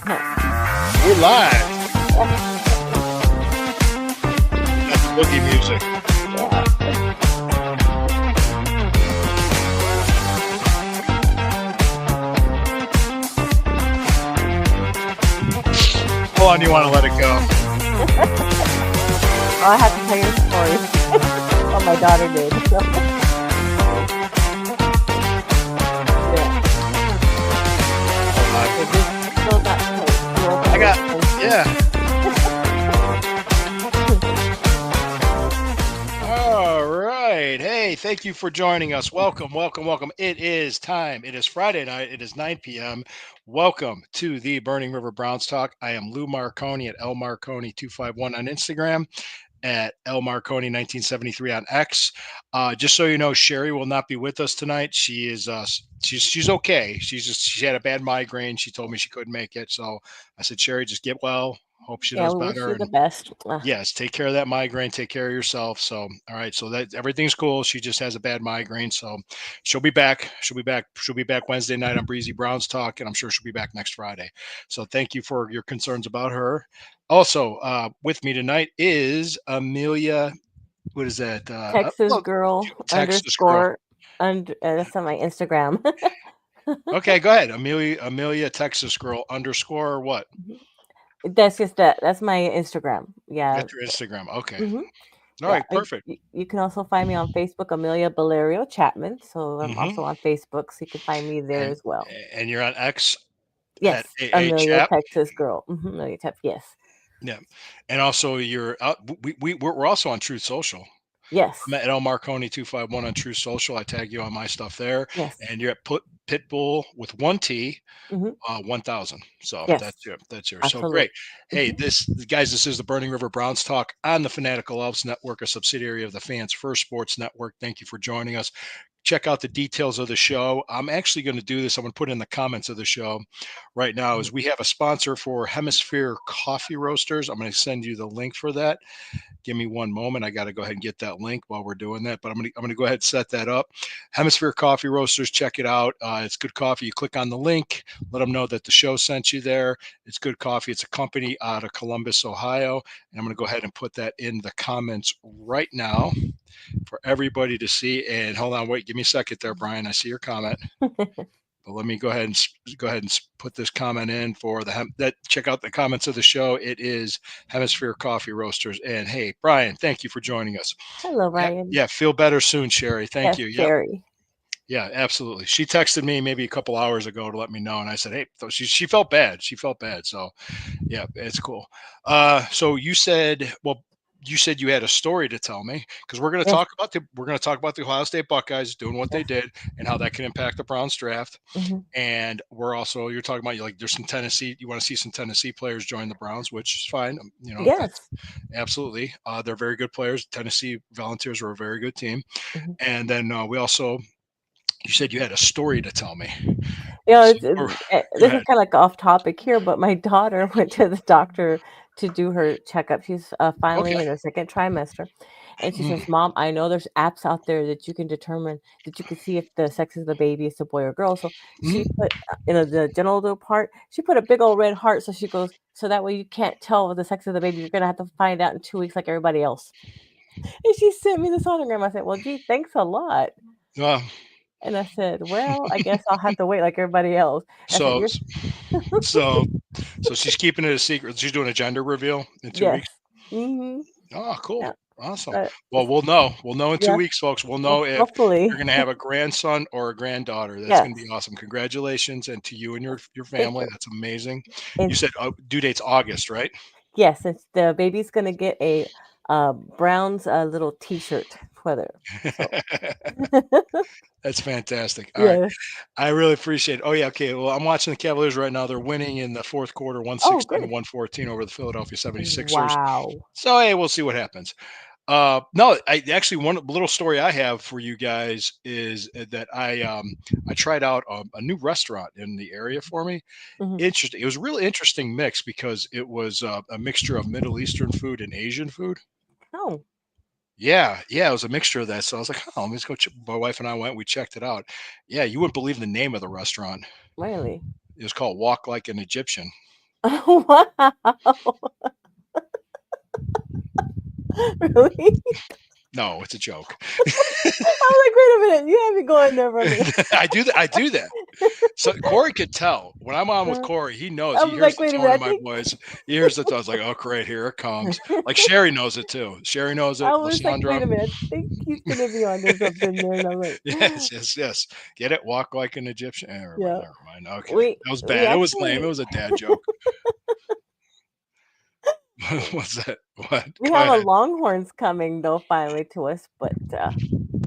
We're live. That's boogie music. Hold on, you want to let it go? Oh, I have to tell you a story. What my daughter did. So. I got, yeah. All right. Hey, thank you for joining us. Welcome, welcome, welcome. It is time. It is Friday night. It is 9 p.m. Welcome to the Burning River Browns Talk. I am Lou Marconi at L Marconi 251 on Instagram, at L Marconi 1973 on X. Just so you know, Sherry will not be with us tonight. She is she's okay. She had a bad migraine. She told me she couldn't make it. So I said, Sherry, just get well. Hope she does we wish better. you the best. Yes, take care of that migraine. Take care of yourself. So, all right. So that everything's cool. She just has a bad migraine. So she'll be back. She'll be back. She'll be back Wednesday night on Breezy Browns Talk, and I'm sure she'll be back next Friday. So thank you for your concerns about her. Also, with me tonight is Amelia. What is that? Texas girl Texas girl. That's on my Instagram. Okay, go ahead. Amelia Texas girl underscore what? That's just that. That's my Instagram. Yeah. That's your Instagram. Okay. Mm-hmm. All right, perfect. You can also find me on Facebook, Amelia Valerio Chapman. So I'm also on Facebook, so you can find me there as well. And you're on X. Yes, Amelia Chap. Texas girl. Amelia Texas. Yes. Yeah, and also you're out. We're also on Truth Social. Yes. I'm at L Marconi 251 on Truth Social. I tag you on my stuff there. Yes. And you're at Pitbull with one T. 1,000. So yes. That's yours. Absolutely. So great. Hey, this is the Burning River Browns Talk on the Fanatical Elves Network, a subsidiary of the Fans First Sports Network. Thank you for joining us. Check out the details of the show. I'm actually going to do this. I'm going to put in the comments of the show right now is we have a sponsor for Hemisphere Coffee Roasters. I'm going to send you the link for that. Give me one moment. I got to go ahead and get that link while we're doing that, but I'm going to go ahead and set that up. Hemisphere Coffee Roasters, check it out. It's good coffee. You click on the link, let them know that the show sent you there. It's good coffee. It's a company out of Columbus, Ohio, and I'm going to go ahead and put that in the comments right now for everybody to see. And hold on, wait, give me a second there, Brian. I see your comment. But let me go ahead and put this comment in for check out the comments of the show. It is Hemisphere Coffee Roasters. And hey, Brian, thank you for joining us. Hello, Brian. Yeah, feel better soon, Sherry. Thank you. Sherry. Yeah, absolutely. She texted me maybe a couple hours ago to let me know, and I said, "Hey," she felt bad. She felt bad. So, yeah, it's cool. So you said, you had a story to tell me because we're going to talk about the Ohio State Buckeyes doing what they did and how that can impact the Browns draft. And you're talking about there's some Tennessee. You want to see some Tennessee players join the Browns, which is fine. Yes, absolutely. They're very good players. Tennessee Volunteers are a very good team. And then you said you had a story to tell me. This is kind of like off topic here, but my daughter went to the doctor to do her checkup. She's finally in her second trimester. And she says, Mom, I know there's apps out there that you can determine, that you can see if the sex of the baby is a boy or girl. So she put, the genital part, she put a big old red heart. So she goes, so that way you can't tell the sex of the baby. You're going to have to find out in 2 weeks like everybody else. And she sent me the sonogram. I said, well, gee, thanks a lot. And I said, well, I guess I'll have to wait like everybody else. So she's keeping it a secret. She's doing a gender reveal in 2 weeks. Oh, cool. Yeah. Awesome. Well, we'll know in 2 weeks, folks. We'll know if hopefully you're going to have a grandson or a granddaughter. That's going to be awesome. Congratulations. And to you and your family. That's amazing. You said due date's August, right? Yes. The baby's going to get a Browns little T-shirt sweater. So. That's fantastic. All right. I really appreciate it. Oh, yeah. Okay. Well, I'm watching the Cavaliers right now. They're winning in the fourth quarter, 116-114 over the Philadelphia 76ers. Wow. So, hey, we'll see what happens. No, one little story I have for you guys is that I tried out a new restaurant in the area for me. Interesting. It was a really interesting mix because it was a mixture of Middle Eastern food and Asian food. Oh. Yeah, it was a mixture of that. So I was like, oh, let's go. My wife and I went. We checked it out. Yeah, you wouldn't believe the name of the restaurant. Really? It was called Walk Like an Egyptian. Oh, wow. Really? No, it's a joke. I'm like, "Wait a minute, you have me going there for a minute." I do that. I do that. So Corey could tell when I'm on with Uh, Corey. He knows. He I'm hears like, the "Wait a tone minute, of I my think." voice. He hears the tone. It's like, oh, great, here it comes. Like Sherry knows it too. Sherry knows it. I was like, "Wait Lysandra. a minute, I think he's gonna be onto something there," and I'm like, Yes, yes, yes. Get it? Walk like an Egyptian. Never mind. "Yeah." Never mind. Okay, We that was we bad. It was lame. It actually was a dad joke. What's that? What? we Go have a ahead. Longhorns coming though finally to us, but,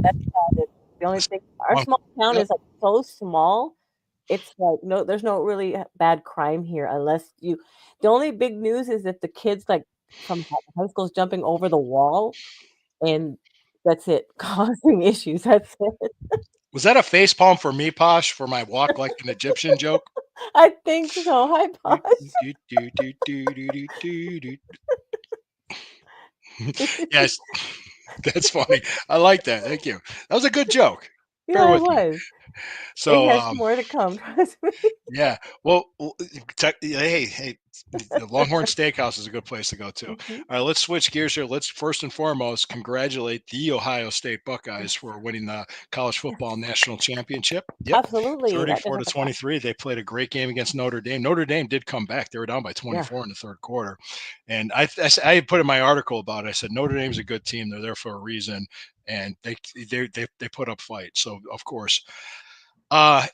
that's about it. The only thing our Long- small town Yep. is, like, so small, it's like no there's no really bad crime here unless you the only big news is that the kids, like, from high school is jumping over the wall, and that's it, causing issues, that's it. Was that a face palm for me, Posh, for my walk like an Egyptian joke? I think so. Hi, Do, Posh. do, do, do, do, do, do, do, do. Yes, that's funny. I like that. Thank you. That was a good joke. Bear Yeah, it with me. was. It So, has more to come, trust me. yeah. Well, hey, the Longhorn Steakhouse is a good place to go to. All Mhm. right, let's switch gears here. Let's first and foremost congratulate the Ohio State Buckeyes for winning the college football national championship. Yep, Absolutely, that 34 doesn't to surprise 23. They played a great game against Notre Dame. Notre Dame did come back. They were down by yeah, 24 in the third quarter, and I put in my article about it. I said Notre Dame's a good team. They're there for a reason, and they put up fight. So of course.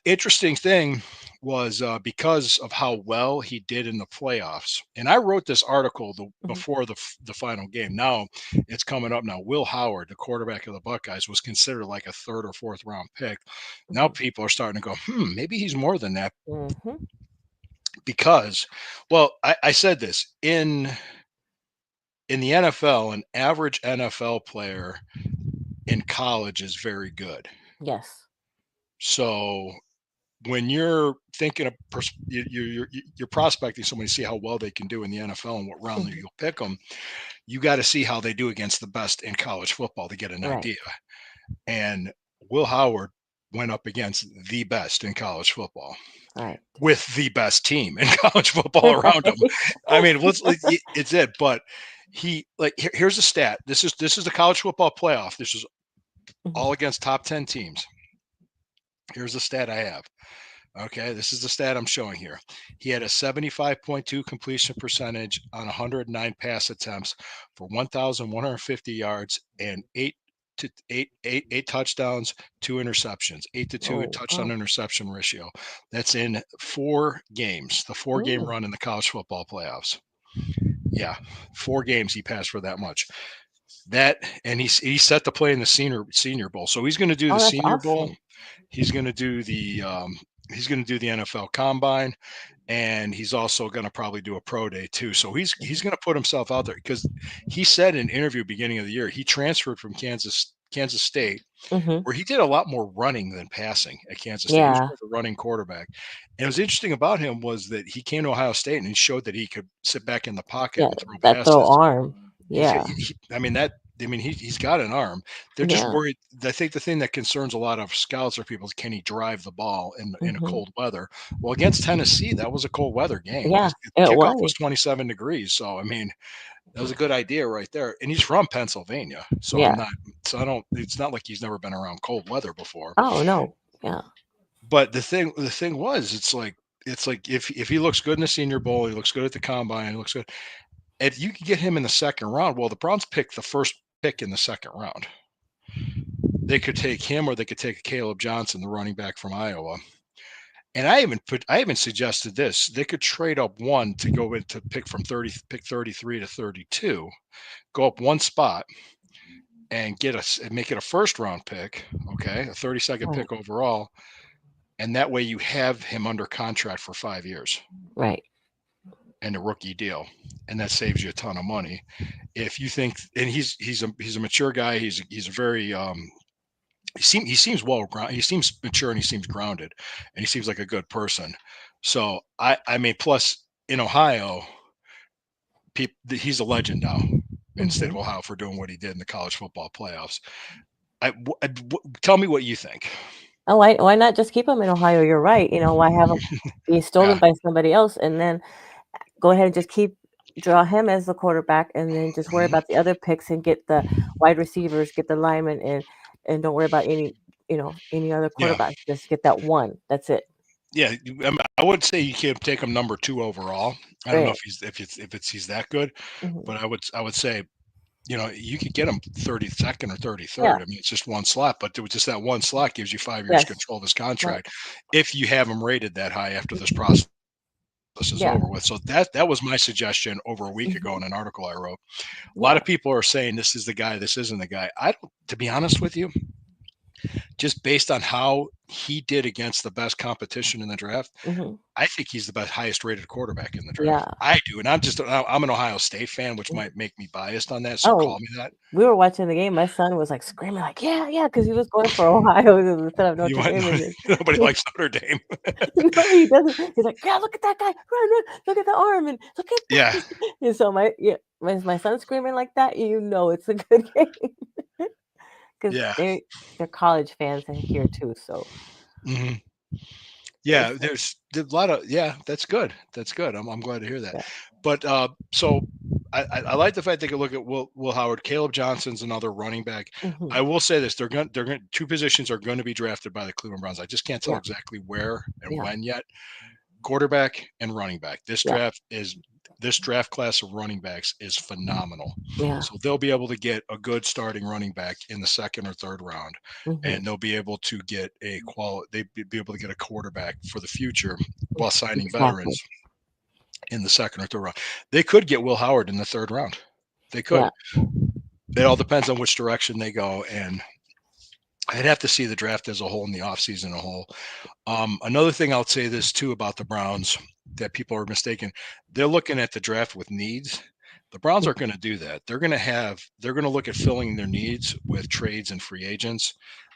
Interesting thing was because of how well he did in the playoffs, and I wrote this article mhm, before the final game. Now it's coming up. Now Will Howard, the quarterback of the Buckeyes, was considered like a third or fourth round pick. Now mhm, people are starting to go, maybe he's more than that mhm, because, well, I said this in the NFL, an average NFL player in college is very good. yes, So when you're thinking of you're prospecting somebody to see how well they can do in the NFL and what round mhm, you'll pick them, you got to see how they do against the best in college football to get an right, idea. And Will Howard went up against the best in college football right, with the best team in college football around him. right. I mean, it's it, but here's a stat. This is the college football playoff. This is Mhm, all against top 10 teams. Here's the stat I have. Okay, this is the stat I'm showing here. He had a 75.2 completion percentage on 109 pass attempts for 1,150 yards and eight touchdowns, two interceptions, 8-2 oh, touchdown wow. interception ratio. That's in 4 games, the 4 game Mm, run in the college football playoffs. Yeah, 4 games he passed for that much. That and he's set to play in the senior bowl. So he's going to do the oh, that's senior bowl. awesome. He's going to do the NFL Combine, and he's also going to probably do a pro day too. So he's Mhm, going to put himself out there because he said in an interview beginning of the year he transferred from Kansas State, mhm, where he did a lot more running than passing at Kansas State. He was yeah, more of a running quarterback. And it was interesting about him was that he came to Ohio State and he showed that he could sit back in the pocket yeah, and throw that throw passes. arm. Yeah, I mean that. I mean he's got an arm. They're just yeah, worried. I think the thing that concerns a lot of scouts or people is can he drive the ball in a mhm, cold weather? Well, against Tennessee, that was a cold weather game. yeah, The it kickoff was was. 27 degrees. So I mean that was a good idea right there. And he's from Pennsylvania, so I'm Yeah. not. So I don't. It's not like he's never been around cold weather before. Oh, no. Yeah. But the thing was, it's like if he looks good in the Senior Bowl, he looks good at the combine, he looks good. If you could get him in the second round, well, the Browns picked the first pick in the second round. They could take him, or they could take Caleb Johnson, the running back from Iowa. And I even suggested this. They could trade up one to go into pick 33 to 32, go up one spot and make it a first round pick, okay, a 32nd Right. pick overall, and that way you have him under contract for 5 years Right. and a rookie deal, and that saves you a ton of money. If you think, and he's a mature guy, he's a very he seems well grounded, he seems mature, and he seems grounded, and he seems like a good person. So I mean, plus in Ohio, he's a legend now in the state of Mhm. Ohio for doing what he did in the college football playoffs. Tell me what you think. Oh, why not just keep them in Ohio? You're right. Why have them be Yeah, stolen by somebody else? And then go ahead and just draw him as the quarterback, and then just worry Mhm. about the other picks and get the wide receivers, get the linemen, and don't worry about any other Yeah. quarterback. Just get that one. That's it. Yeah, I would say you can't take him number 2 overall. I don't know Right. if he's that good, Mhm. but I would say, you could get him 32nd or Yeah. 33rd. I mean, it's just one slot, but with just that one slot gives you 5 years Yes. control of his Right. contract if you have him rated that high after this process is Yeah. over with. So that was my suggestion over a week ago Mhm. in an article I wrote. A lot Yeah. of people are saying this is the guy, this isn't the guy. I don't, to be honest with you, just based on how he did against the best competition in the draft, Mhm. I think he's the best highest rated quarterback in the draft. Yeah. I do, and I'm an Ohio State fan, which Mhm. might make me biased on that. So Oh, call me that. we were watching the game. My son was like screaming, like, "Yeah, yeah," because he was going for Ohio instead of You Notre might Dame. know And then, nobody likes Notre Dame. no, he doesn't. He's like, "Yeah, look at that guy! Run, run! Look at the arm and look at Yeah, that!" And so my son screaming like that, it's a good game because yeah, they're college fans in here too. So hmm it's yeah. There's a lot of yeah. That's good. That's good. I'm glad to hear that. yeah. But so I like the fact they could look at Will Howard. Caleb Johnson's another running back. Mhm. I will say this: they're going two positions are going to be drafted by the Cleveland Browns. I just can't tell Yeah, exactly where and yeah, when yet. Quarterback and running back. yeah, This draft class of running backs is phenomenal. yeah. So they'll be able to get a good starting running back in the second or third round, Mhm. and they'll be able to get be able to get a quarterback for the future while signing Exactly. veterans in the second or third round. They could get Will Howard in the third round. They Yeah. could. It all depends on which direction they go, and I'd have to see the draft as a whole and the offseason a whole. Another thing I'll say this too about the Browns that people are mistaken. They're looking at the draft with needs. The Browns aren't going to do that. They're going to look at filling their needs with trades and free agents,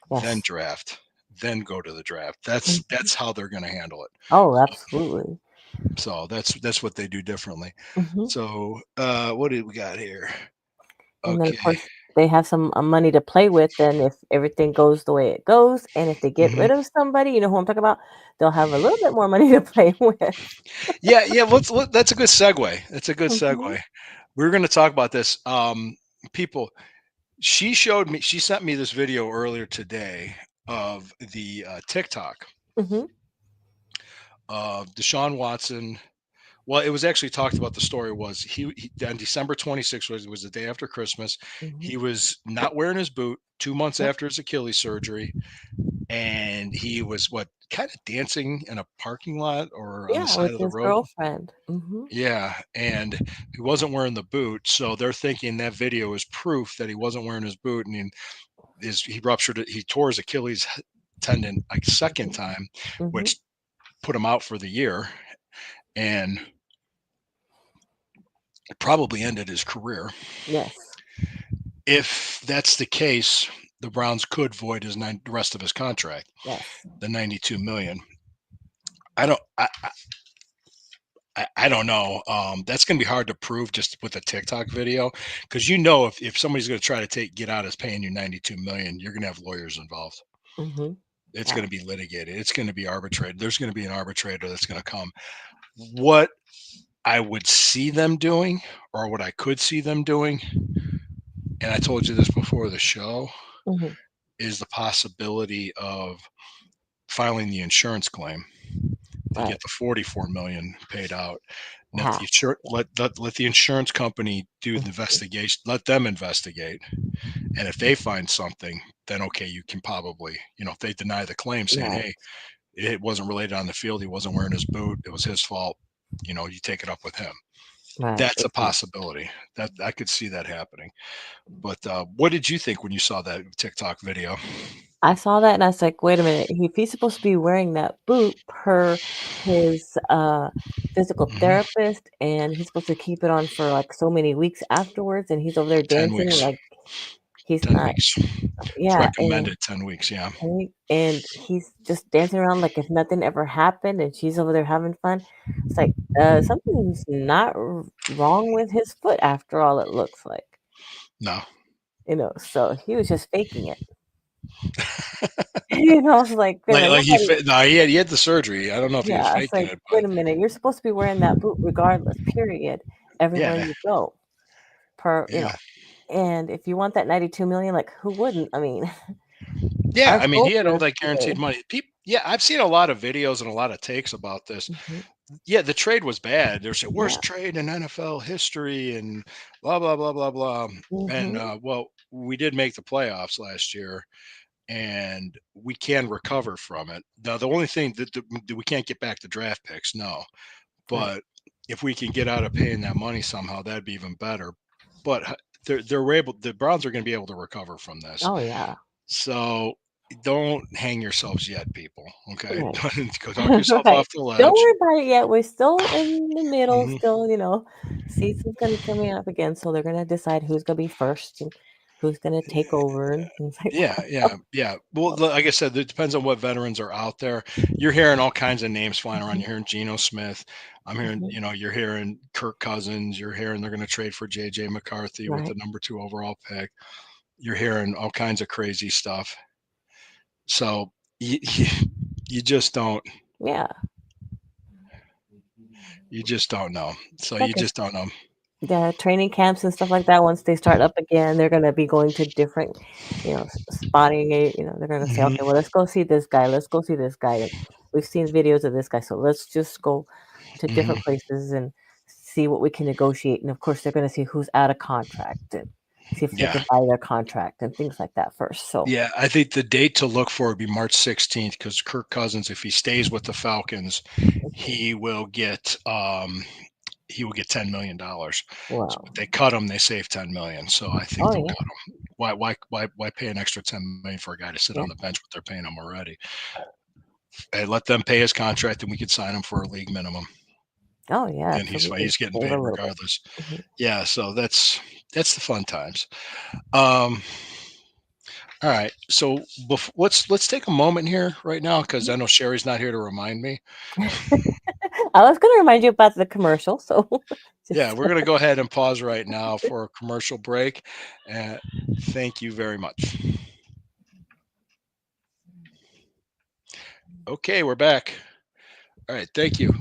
then Yes. draft, then go to the draft. Mhm. That's how they're going to handle it. Oh, absolutely. So that's what they do differently. Mhm. So what do we got here? And then, of Okay. course, they have some, money to play with then if everything goes the way it goes, and if they get hmm rid of somebody, you know who I'm talking about, they'll have a little bit more money to play with. Yeah, yeah. That's a good segue. That's a good Mhm, segue. We're going to talk about this. People, she sent me this video earlier today of the TikTok mhm, of Deshaun Watson. Well, it was actually talked about. The story was he on December 26th was the day after Christmas. mhm. He was not wearing his boot 2 months Yep. after his Achilles surgery, and he was what kind of dancing in a parking lot or on the Yeah, side with of the his road. girlfriend. Mhm. Yeah, and he wasn't wearing the boot, so they're thinking that video is proof that he wasn't wearing his boot, and he ruptured it. He tore his Achilles tendon a second Mhm, time, mhm. which put him out for the year, and it probably ended his career. Yes. If that's the case, the Browns could void the rest of his contract, Yes. the 92 million. I don't. I don't know. That's going to be hard to prove just with a TikTok video because if somebody's going to try to get out as paying you 92 million, you're going to have lawyers involved. Mhm. It's Yeah. going to be litigated. It's going to be arbitrated. There's going to be an arbitrator that's going to come. What I would see them doing, or what I could see them doing, and I told you this before the show, Mhm. is the possibility of filing the insurance claim to Right. get the 44 million paid out. And if the Half. insur- let the insurance company do the Mhm. investigation, let them investigate. And if they find something, then okay, you can probably, if they deny the claim saying, Right. hey, it wasn't related on the field, he wasn't wearing his boot, it was his fault, you take it up with him. Right. That's a Exactly. possibility. That I could see that happening. But what did you think when you saw that TikTok video? I saw that and I was like, "Wait a minute, if he's supposed to be wearing that boot per his, physical hmm therapist, and he's supposed to keep it on for, like, so many weeks afterwards, and he's over there 10 dancing weeks. like he's 10 not." weeks. It's Yeah, and recommended 10 weeks. Yeah. he's just dancing around like if nothing ever happened, and she's over there having fun. It's like, something's not wrong with his foot after all, it looks like, No. so he was just faking it. I was like, wait a minute, Like nobody. no, he had the surgery. I don't know if he was Yeah, it's faking like, it, wait but a minute, you're supposed to be wearing that boot regardless, period, everywhere yeah, you go. yeah. And if you want that 92 million, like who wouldn't? I mean, Yeah, us I mean, he both had all were that guaranteed today. money. Yeah, I've seen a lot of videos and a lot of takes about this. Mhm. Yeah, the trade was bad. There's the Yeah. worst trade in NFL history and blah blah blah blah blah. And Mhm. well, we did make the playoffs last year, and we can recover from it. Now, the only thing that we can't get back the draft picks, no. Right. But if we can get out of paying that money somehow, that'd be even better. But they're able. The Browns are going to be able to recover from this. Oh, yeah. So don't hang yourselves yet, people. Okay, Right. go talk yourself Right. off the Don't ledge. worry about it yet. We're still in the middle, Hmm. still, season's gonna coming up again, so they're gonna decide who's gonna be first and who's gonna take over and things like Yeah, that. yeah, yeah. Well, like I said, it depends on what veterans are out there. You're hearing all kinds of names flying around. Mhm, You're hearing Geno Smith. I'm hearing, mhm. you're hearing Kirk Cousins. You're hearing they're going to trade for JJ McCarthy with Right. the #2 overall pick. You're hearing all kinds of crazy stuff. So you just don't, Yeah. you just don't know. So you Like I just don't know. the training camps and stuff like that, once they start up again, they're gonna be going to different, spotting a they're gonna say, "Okay, Hmm. well, let's go see this guy. Let's go see this guy. And we've seen videos of this guy, so let's just go to Hmm. different places and see what we can negotiate." And of course, they're gonna see who's out of contract and see if they Yeah. can buy their contract and things like that first. So, Yeah, I think the date to look for would be March 16th because Kirk Cousins, if he stays with the Falcons, mhm. he will get $10 million. So Wow. if they cut him, they save 10 million. So I think Oh, they'll yeah. cut him. Why pay an extra 10 million for a guy to sit Yeah. on the bench what they're paying him already? And let them pay his contract, and we could sign him for a league minimum, Oh, yeah, and he's fine. absolutely. He's getting Save a paid little bit. regardless. Mhm. Yeah, so that's the fun times. Um, all right, so let's take a moment here right now because I know Sherry's not here to remind me. I was gonna remind you about the commercial, so Yeah, just we're gonna go ahead and pause right now for a commercial break. And thank you very much. Okay, we're back. All right, thank you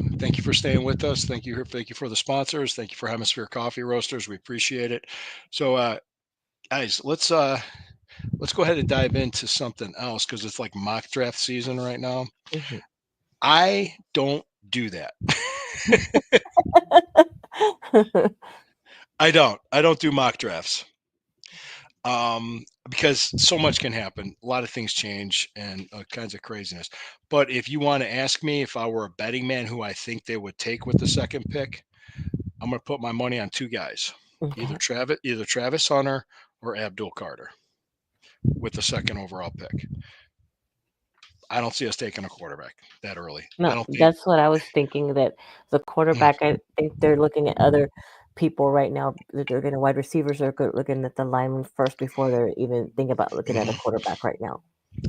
for staying with us. Thank you for the sponsors. Thank you for Hemisphere Coffee Roasters. We appreciate it. So, guys, let's go ahead and dive into something else because it's like mock draft season right now. Mhm. I don't do that. I don't do mock drafts. Because so much can happen. A lot of things change and kinds of craziness. But if you want to ask me if I were a betting man who I think they would take with the second pick, I'm going to put my money on two guys, Okay. Either Travis Hunter or Abdul Carter with the second overall pick. I don't see us taking a quarterback that early. I No, don't think. that's what I was thinking that the Mm, quarterback, I think they're looking at other people right now. They're gonna wide receivers are looking at the lineman first before they're even thinking about looking at a mhm. quarterback right now.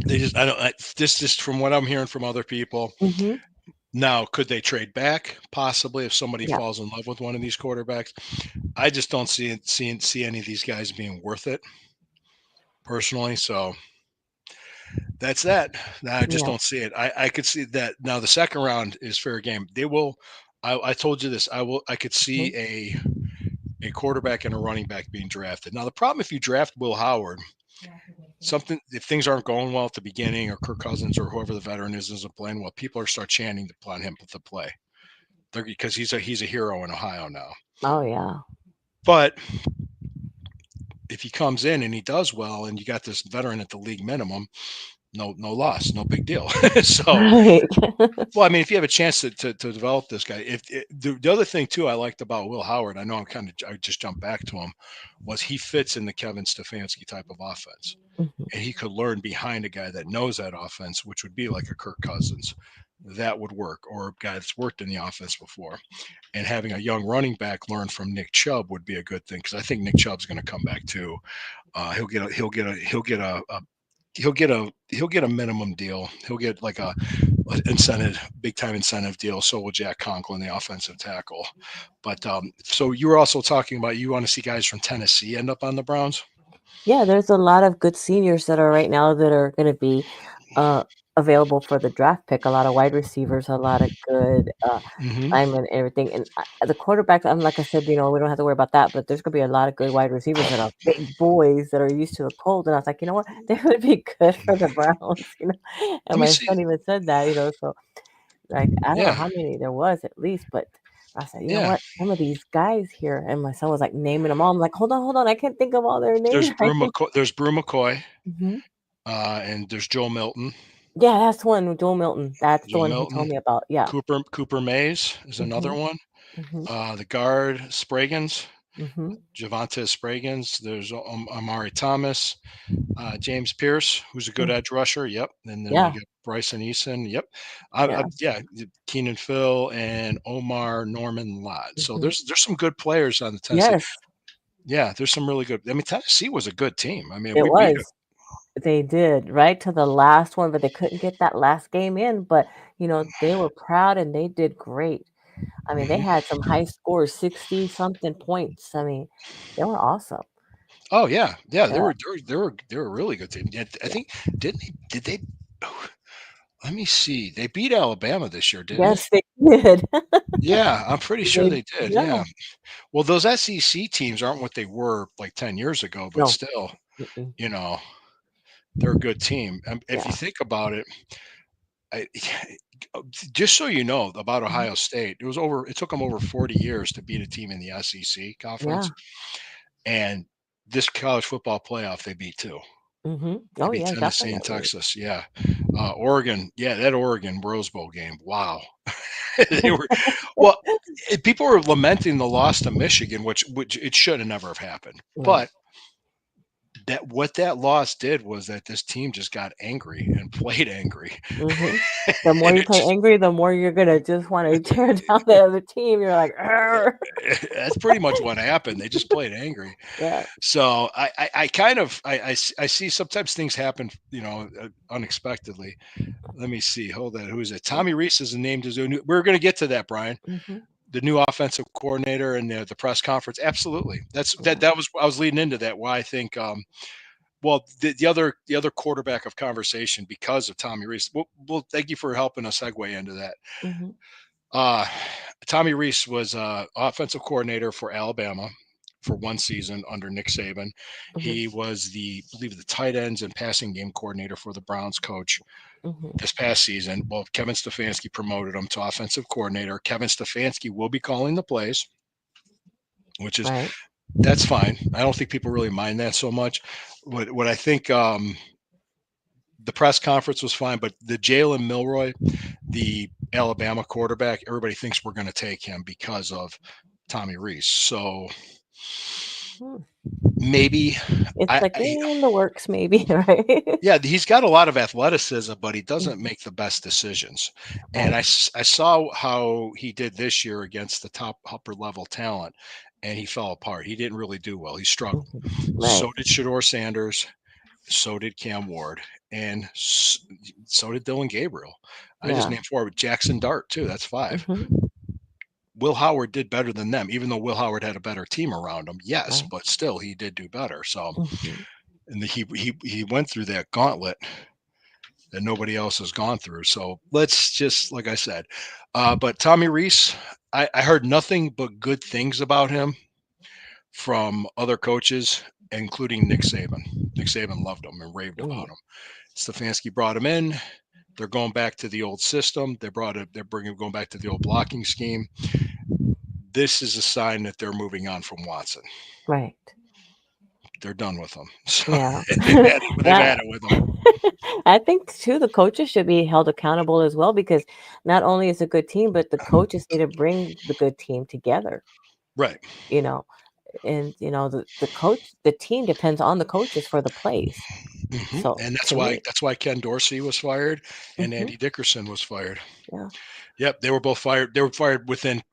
They just I don't. This just from what I'm hearing from other people. Mhm. Now, could they trade back possibly if somebody Yeah. falls in love with one of these quarterbacks? I just don't see any of these guys being worth it personally. So that's that. I just Yeah. don't see it. I could see that now. The second round is fair game. They will. I told you this. I could Mhm. see a quarterback and a running back being drafted. Now the problem if you draft Will Howard, something if things aren't going well at the beginning, or Kirk Cousins or whoever the veteran is isn't playing well, people are start chanting to plan him to play. Because he's a hero in Ohio now. Oh, yeah. But if he comes in and he does well, and you got this veteran at the league minimum, no loss, no big deal. So, Right. well, I mean, if you have a chance to develop this guy, the other thing too I liked about Will Howard, I know I just jumped back to him, was he fits in the Kevin Stefanski type of offense, Mhm. and he could learn behind a guy that knows that offense, which would be like a Kirk Cousins. That would work, or a guy that's worked in the offense before. And having a young running back learn from Nick Chubb would be a good thing because I think Nick Chubb's going to come back too. He'll get a minimum deal. He'll get like a incentive, big time incentive deal. So will Jack Conklin, the offensive tackle. But so you were also talking about you want to see guys from Tennessee end up on the Browns. Yeah, there's a lot of good seniors that are right now that are gonna be, uh, available for the draft pick, a lot of wide receivers, a lot of good, Hmm. linemen, everything, and, the quarterback, like I said, we don't have to worry about that, but there's gonna be a lot of good wide receivers that are big boys that are used to the cold, and I was like, "You know what? They would be good for the Browns," and Let me my see. son even said that, so, like, I don't know Yeah, how many there was at least, but I said, "You know yeah. what? Some of these guys here," and my son was, like, naming them all. I'm like, hold on, I can't think of all their names right now." There's Brew McCoy, Mhm. and there's Joe Milton. Yeah, that's the one, Joel Milton. That's the Joe one he told Milton. me about. Yeah. Cooper Mays is another Mhm, one. mhm, The guard Spragans, mhm. Javante Spragans. There's Amari Thomas, James Pierce, who's a good Mm, edge rusher. Yep. And then you yeah, got Bryson Eason. Yep. yeah. Yeah. Keenan Phil and Omar Norman Lott. So Mhm. there's some good players on the Tennessee. Yes, Yeah, there's some really good. I mean, Tennessee was a good team. I mean, it we beat it. was. They did, right to the last one, but they couldn't get that last game in, but, they were proud and they did great. I mean, they Mhm. had some high scores, 60 something points. I mean, they were awesome. Oh yeah, yeah. Yeah, They were a really good team. Yeah, I yeah. think didn't they? Did they? Oh, let me see. They beat Alabama this year, didn't they? Yes, they did. Yeah, I'm pretty sure They they did. yeah. Yeah. Well, those SEC teams aren't what they were like 10 years ago, but No. still, Mm-mm. you know, they're a good team. If you Yeah. think about it, I, just so you know about Mhm. Ohio State, it took them over 40 years to beat a team in the SEC conference. Yeah. And this college football playoff, they beat two. Mhm. They Oh, beat yeah, Tennessee and definitely. Texas. Yeah. Oregon. Yeah. That Oregon Rose Bowl game. Wow. They were, well, people were lamenting the loss to Michigan, which it should have never have happened. Right. But that what that loss did was that this team just got angry and played angry. Mhm. The more And you it play just angry, the more you're gonna just wanna tear down the other team. You're like, "Arr." that's pretty much what happened. They just played angry. Yeah. So I kind of I see sometimes things happen, unexpectedly. Let me see. Hold on. Who is it? Tommy Reese is named as a new. We're going to get to that, Brian. Mhm. The new offensive coordinator and the press conference. Absolutely. Yeah. That was I was leading into that. Why I think well the other quarterback of conversation because of Tommy Reese. Well, thank you for helping us segue into that. Mhm. Uh, Tommy Reese was offensive coordinator for Alabama for one season under Nick Saban. Mhm. He was I believe the tight ends and passing game coordinator for the Browns coach Mhm. this past season. Well, Kevin Stefanski promoted him to offensive coordinator. Kevin Stefanski will be calling the plays, which is Right. that's fine. I don't think people really mind that so much. What I think the press conference was fine, but the Jalen Milroy, the Alabama quarterback, everybody thinks we're going to take him because of Tommy Reese. So Hmm. maybe It's I, like, I in the works maybe, right? yeah, he's got a lot of athleticism, but he doesn't Mhm. make the best decisions. And Right. I saw how he did this year against the top upper level talent, and he fell apart. He didn't really do well. He struggled. Mhm. So Right. did Shador Sanders. So did Cam Ward, and so did Dylan Gabriel. I just Yeah. named four. Jackson Dart too. That's five. Mhm. Will Howard did better than them, even though Will Howard had a better team around him. Yes, Right. but still, he did do better. So, Mhm. and he went through that gauntlet that nobody else has gone through. So let's just, like I said, but Tommy Reese, I heard nothing but good things about him from other coaches, including Nick Saban. Nick Saban loved him and raved Yeah. about him. Stefanski brought him in. They're going back to the old system. They're going back to the old blocking scheme. This is a sign that they're moving on from Watson. Right. They're done with him. So Yeah. they've Yeah. had it with him. I think too the coaches should be held accountable as well because not only is a good team, but the coaches need to bring the good team together, Right. you know. And the team depends on the coaches for the plays. So And to me, that's why Ken Dorsey was fired and mhm, Andy Dickerson was fired. yeah, Yep, they were both fired. They were fired within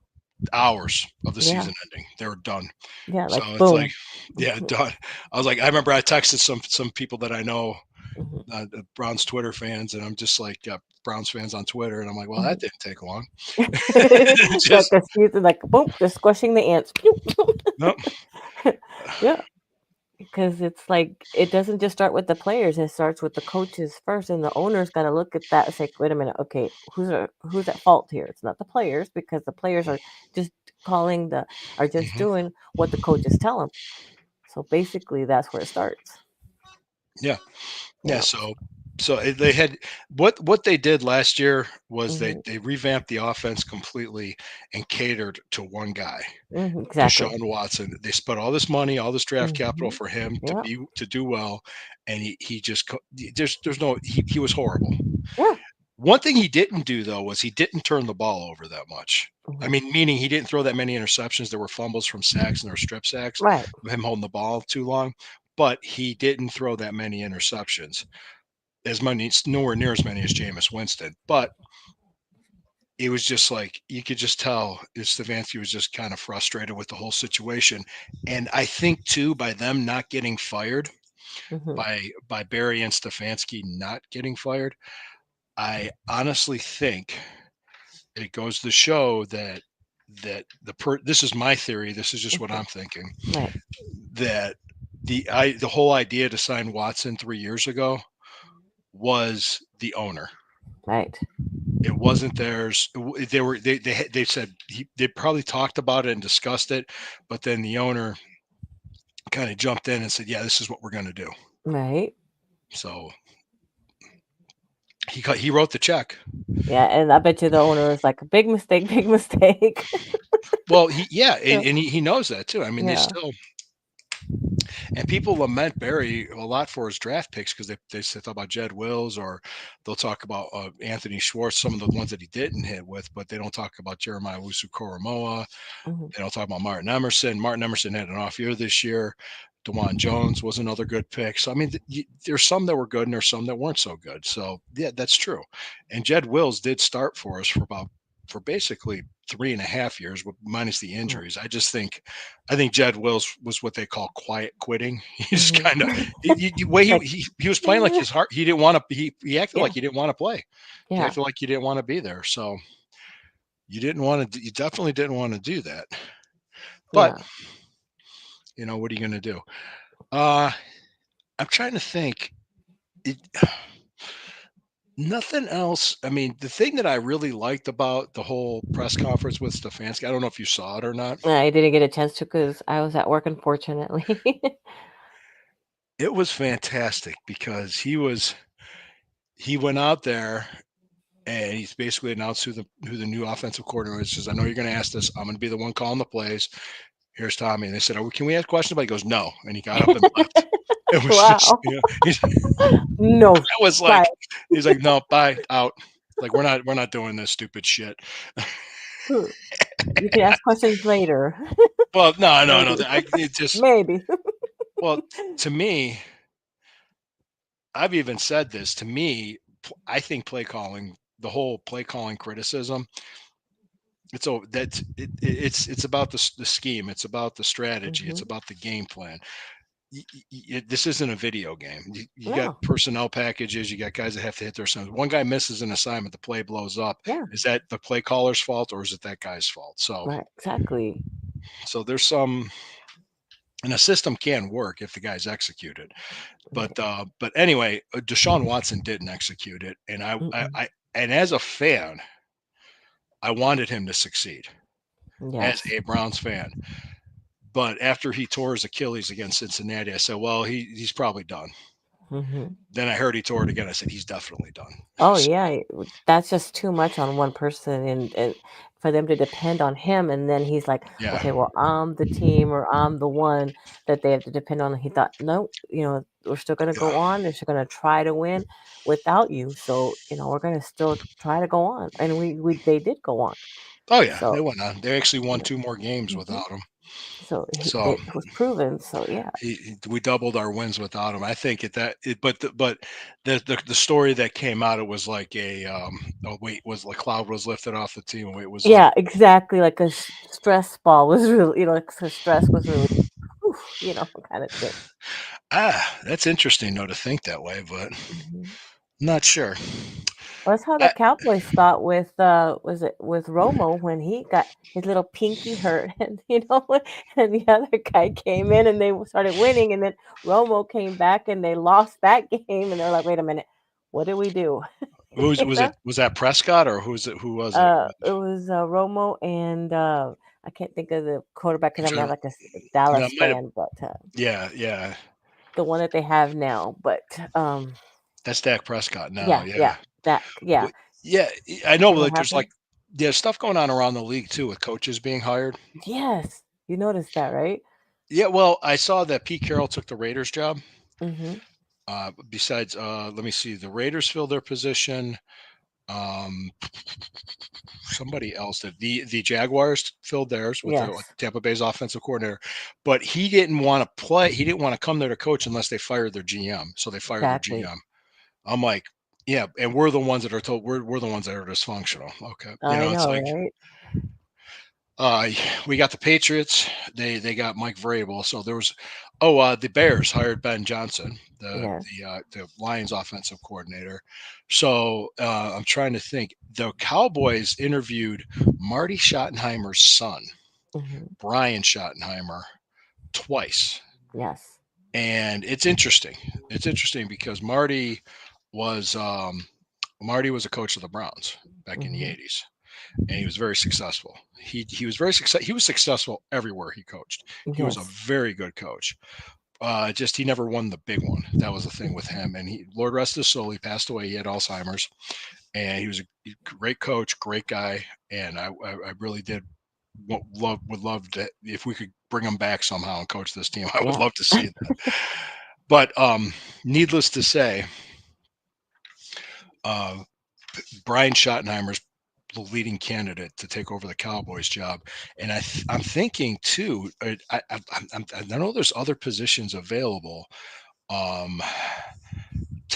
hours of the yeah, season ending. They were done. yeah, So like it's like, boom. yeah, Mhm, done. I was like, I remember I texted some people that I know, mhm, Browns Twitter fans, and I'm just like Browns fans on Twitter, and I'm like, well, that mhm. didn't take long. Like Just a season, like boom, just squishing the ants. Pew, pew. nope. Yeah, because it's like it doesn't just start with the players, it starts with the coaches first, and the owner's gotta look at that and say, "Wait a minute, okay, who's at fault here? It's not the players because the players are just are just Mhm. doing what the coaches tell them." So basically, that's where it starts. Yeah. Yeah, Yeah. so they had what they did last year was Mhm. they revamped the offense completely and catered to one guy, Mhm, exactly. Deshaun Watson. They spent all this money, all this draft capital Mhm. for him Yeah. to do well, and he just there's no he was horrible. Yeah. One thing he didn't do though was he didn't turn the ball over that much. I Mhm. mean, meaning he didn't throw that many interceptions. There were fumbles from sacks and there were strip sacks, Right. with him holding the ball too long, but he didn't throw that many interceptions as many, nowhere near as many as Jameis Winston. But it was just like you could just tell Stefanski was just kind of frustrated with the whole situation. And I think too, by them not getting fired, Mhm. by Barry and Stefanski not getting fired, I honestly think it goes to show that this is my theory. This is just what Mhm. I'm thinking, Right. that the whole idea to sign Watson 3 years ago was the owner. Right. It wasn't theirs. They were they said they probably talked about it and discussed it, but then the owner kind of jumped in and said, "Yeah, this is what we're going to do." Right. So he wrote the check. Yeah, and I bet you the owner is like, "Big mistake, big mistake." Well, he yeah, Yeah. and he knows that too. I mean, they Yeah. still and people lament Barry a lot for his draft picks because they talk about Jed Wills or they'll talk about Anthony Schwartz, some of the ones that he didn't hit with, but they don't talk about Jeremiah Wusu Koromoa. Mhm. They don't talk about Martin Emerson. Martin Emerson had an off year this year. DeJuan Jones was another good pick. So I mean, there's some that were good and there's some that weren't so good. So yeah, that's true. And Jed Wills did start for us for basically 3.5 years, minus the Right. injuries. I think Jed Wills was what they call quiet quitting. He just Mhm. kind of the way Like, he was playing like his heart. He didn't want to. He acted yeah, like he didn't want to play. He yeah, acted like he didn't want to be there. So you didn't want to. You definitely didn't want to do that. But yeah. what are you going to do? Uh, I'm trying to think. It, nothing else. I mean, the thing that I really liked about the whole press conference with Stefanski, I don't know if you saw it or not. I didn't get a chance to because I was at work, unfortunately. It was fantastic because he went out there and he's basically announced who the new offensive coordinator is. He says, "I know you're going to ask this. I'm going to be the one calling the plays. Here's Tommy." And they said, "Can we ask questions?" But he goes, "No," and he got up and left. It was just, Wow. No, I was bye. like, he's like, "No, bye, out." Like we're not doing this stupid shit. Hmm. You can ask questions later. Well, no, no, no. Maybe. It just Maybe. well to me, I've even said this. To me, I think play calling, the whole play calling criticism, it's about the scheme. It's about the strategy. It's Mhm. about the game plan. This isn't a video game. You got No. personnel packages. You got guys that have to hit their assignments. One guy misses an assignment, the play blows up. Yeah. Is that the play caller's fault or is it that guy's fault? Right. Exactly. So there's some, and a system can work if the guys execute it. Right. But anyway, Deshaun Watson didn't execute it, and Mm-mm. and as a fan, I wanted him to succeed as Yes. a Browns fan. But after he tore his Achilles against Cincinnati, I said, "Well, he's probably done." Mhm. Then I heard he tore it again. I said, "He's definitely done." Oh, So, yeah, that's just too much on one person, and for them to depend on him, and then he's like, yeah, "Okay, well, I'm the team or I'm the one that they have to depend on." And he thought, "No, we're still gonna yeah. go on. They're still gonna try to win without you. So, we're gonna still try to go on." And we they did go on. Oh yeah, So, they went on. They actually you won know, 2 more games mhm. without him. So So it was proven. So yeah, we doubled our wins without him. I think but the story that came out, it was like a weight was like cloud was lifted off the team. It was like yeah, exactly. Like a stress ball was really, like the stress was really, whew, kind of thing. that's interesting though to think that way, but Mhm. not sure. Well, that's how the I, Cowboys thought with was it with Romo when he got his little pinky hurt and and the other guy came in and they started winning and then Romo came back and they lost that game and they're like, "Wait a minute. What did we do?" was You was know? it was that Prescott or who was it? It was Romo and I can't think of the quarterback I'm because I'm not trying. like a That Dallas might have. fan, but Yeah, yeah. the one that they have now. But That's Dak Prescott now. yeah, yeah, Yeah. that yeah. Well, yeah, I know, And what like, there's, happened? like yeah, stuff going on around the league too with coaches being hired. Yes, you noticed that, right? Yeah, well, I saw that Pete Carroll took the Raiders job. Mm-hmm. Besides, let me see, the Raiders filled their position. Um, somebody else did. The Jaguars filled theirs with the Yes, Tampa Bay's offensive coordinator, but he didn't want to play. He didn't want to come there to coach unless they fired their GM. So they fired their exactly. GM. I'm like, yeah, and we're the ones that are told we're the ones that are dysfunctional. Okay, I it's know, like right? Uh, we got the Patriots. They got Mike Vrabel. So there was, the Bears hired Ben Johnson, Yes. the Lions offensive coordinator. So I'm trying to think. The Cowboys interviewed Marty Schottenheimer's son, Hmm. Brian Schottenheimer, twice, Yes. and it's interesting. It's interesting because Marty was a coach of the Browns back in the Hmm. '80s and he was very successful. He was very success. He was successful everywhere he coached. He was a Yes. very good coach. Just he never won the big one. That was the thing with Hmm. him. And Lord rest his soul, he passed away. He had Alzheimer's, and he was a great coach, great guy. And I really did would love to if we could bring him back somehow and coach this team. I would Yeah. love to see that. But needless to say, uh, Brian Schottenheimer's the leading candidate to take over the Cowboys job, and I'm thinking too. I know there's other positions available. Um,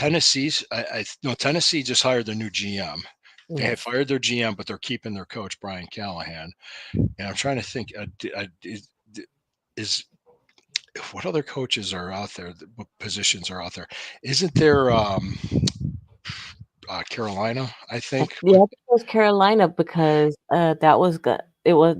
no, Tennessee just hired their new GM. They had Yes. fired their GM, but they're keeping their coach Brian Callahan. And I'm trying to think. Is what other coaches are out there? What positions are out there? Isn't there Carolina? I think. Yeah, I think it was Carolina because that was good. It was